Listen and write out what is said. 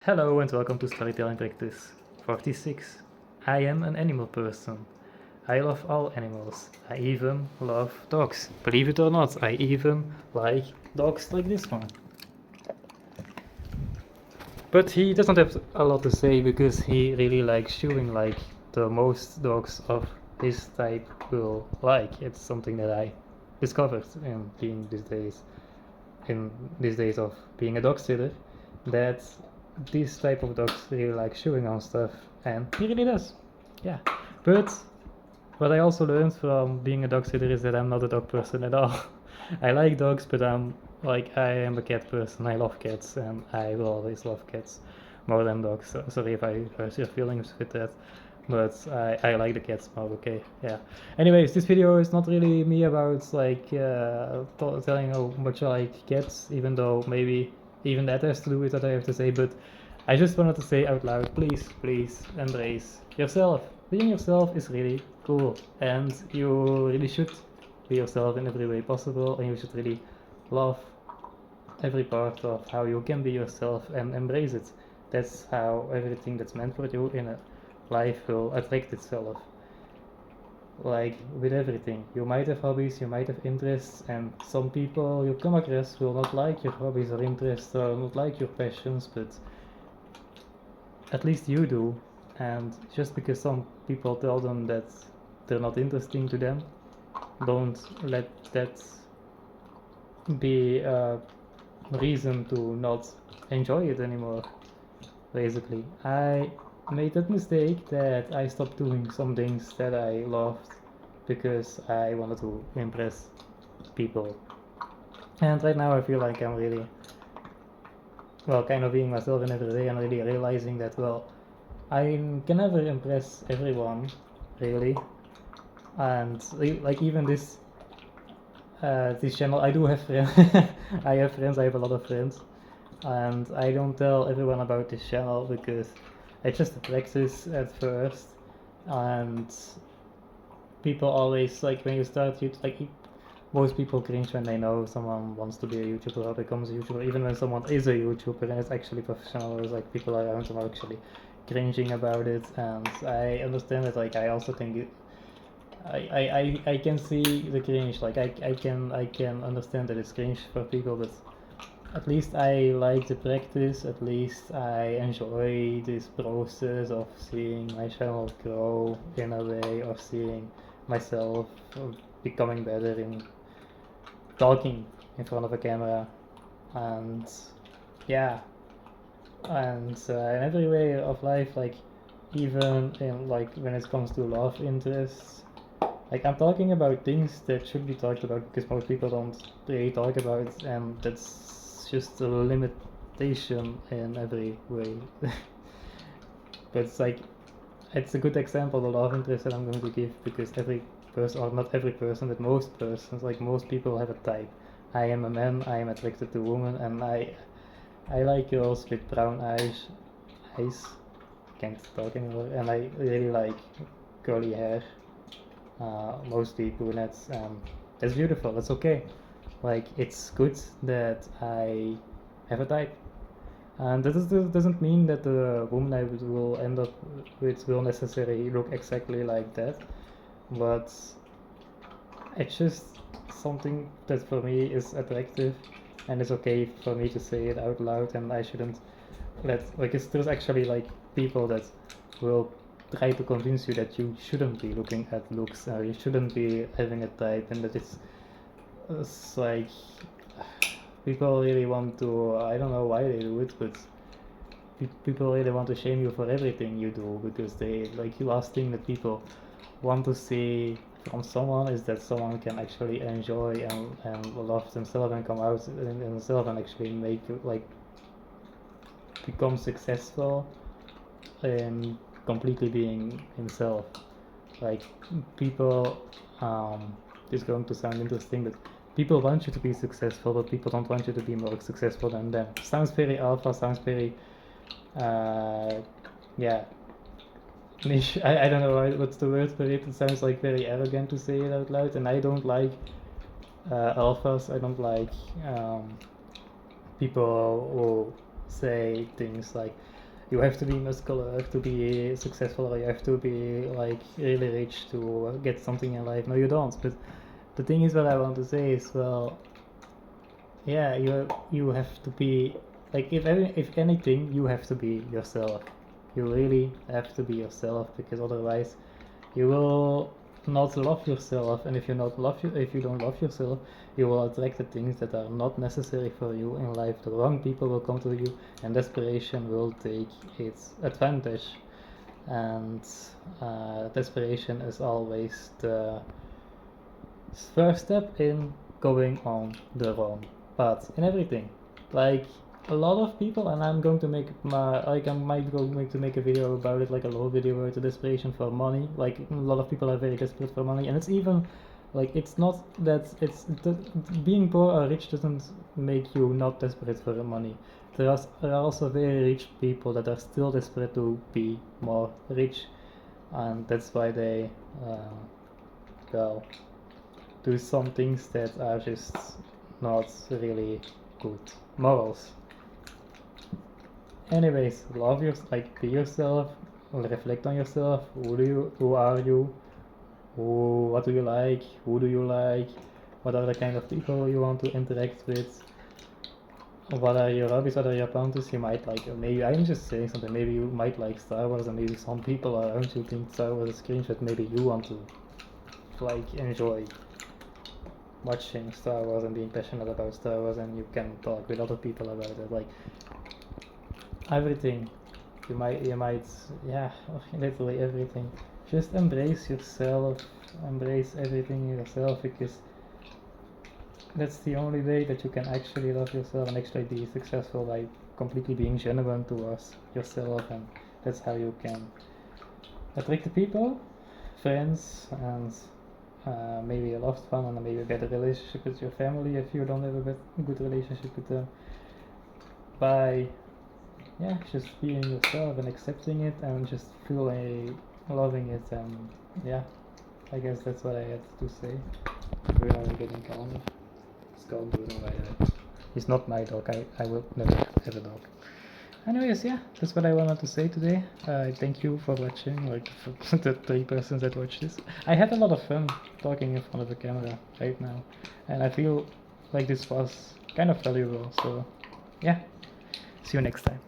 Hello and welcome to Storytelling Practice 46. I am an animal person. I love all animals. I even love dogs. Believe it or not, I even like dogs like this one. But he doesn't have a lot to say because he really likes chewing like the most dogs of his type will like. It's something that I discovered in these days of being a dog sitter, that this type of dogs really like chewing on stuff, and he really does. Yeah. But what I also learned from being a dog sitter is that I'm not a dog person at all. I like dogs, but I am a cat person. I love cats, and I will always love cats more than dogs. So, sorry if I hurt your feelings with that, but I like the cats more. Okay, yeah. Anyways, this video is not really me about telling how much I like cats, even though maybe even that has to do with what I have to say. But I just wanted to say out loud, please embrace yourself. Being yourself is really cool, and you really should be yourself in every way possible, and you should really love every part of how you can be yourself and embrace it. That's how everything that's meant for you in a life will attract itself. Like with everything, you might have hobbies, you might have interests, and some people you come across will not like your hobbies or interests or not like your passions, but at least you do. And just because some people tell them that they're not interesting to them, don't let that be a reason to not enjoy it anymore. Basically, I made that mistake that I stopped doing some things that I loved because I wanted to impress people. And right now I feel like I'm really, kind of being myself in every day and really realizing that, I can never impress everyone, really. And like even this channel, I do have friends. I have friends. I have a lot of friends, and I don't tell everyone about this channel because it's just a practice at first, and people always like when you start most people cringe when they know someone wants to be a YouTuber or becomes a YouTuber, even when someone is a YouTuber and it's actually professional. There's like people around them are actually cringing about it, and I understand it. Like I also think I can see the cringe. Like I can understand that it's cringe for people, but at least I like the practice. At least I enjoy this process of seeing my channel grow in a way, of seeing myself becoming better in talking in front of a camera, and yeah, and in every way of life, like even in like when it comes to love interests. Like I'm talking about things that should be talked about because most people don't really talk about it, and that's just a limitation in every way. But it's a good example, the love interest that I'm going to give, because every person, or not every person, but most persons, like most people have a type. I am a man, I am attracted to women, and I like girls with brown eyes, can't talk anymore, and I really like curly hair, mostly brunettes, and that's beautiful. That's okay. Like it's good that I have a type, and doesn't mean that the woman I will end up with will necessarily look exactly like that, but it's just something that for me is attractive, and it's okay for me to say it out loud, and I shouldn't there's actually like people that will try to convince you that you shouldn't be looking at looks, or you shouldn't be having a type, and that it's like people really want to, I don't know why they do it, but people really want to shame you for everything you do, because they like the last thing that people want to see from someone is that someone can actually enjoy and love themselves and come out in themselves and actually make like become successful in completely being himself. Like people, this is going to sound interesting, but people want you to be successful, but people don't want you to be more successful than them. Sounds very alpha, sounds very, yeah, niche. I don't know what's the word for it. It sounds like very arrogant to say it out loud, and I don't like alphas. I don't like people say things like you have to be muscular to be successful, or you have to be like really rich to get something in life. No, you don't. But the thing is, what I want to say is, well, yeah, you have to be like, if anything, you have to be yourself. You really have to be yourself, because otherwise you will not love yourself, and if you don't love yourself, you will attract the things that are not necessary for you in life. The wrong people will come to you, and desperation will take its advantage. And desperation is always the first step in going on the wrong path in everything. Like, a lot of people, and I'm going to make I might go make to make a video about it, like a little video about the desperation for money. Like, a lot of people are very desperate for money, and it's even like, it's not that being poor or rich doesn't make you not desperate for money. There are also very rich people that are still desperate to be more rich, and that's why they well, do some things that are just not really good morals. Anyways, love be yourself, reflect on yourself. Who are you? What do you like? Who do you like? What are the kind of people you want to interact with? What are your hobbies? What are your boundaries? You might like, maybe I'm just saying something, maybe you might like Star Wars, and maybe some people around you think Star Wars is cringe, but maybe you want to like enjoy watching Star Wars and being passionate about Star Wars, and you can talk with other people about it. Like, everything, you might yeah, literally everything. Just embrace yourself, embrace everything yourself, because that's the only way that you can actually love yourself and actually be successful, by completely being genuine towards yourself. And that's how you can attract the people, friends, and maybe a loved one, and maybe a better relationship with your family if you don't have a good relationship with them, by just being yourself and accepting it, and just loving it. And yeah, I guess that's what I had to say. We're now getting calmer. It's called Bruno, by the way. He's not my dog. I will never have a dog. Anyways, yeah, that's what I wanted to say today. Thank you for watching, like, for the 3 persons that watch this. I had a lot of fun talking in front of the camera right now, and I feel like this was kind of valuable. So yeah, see you next time.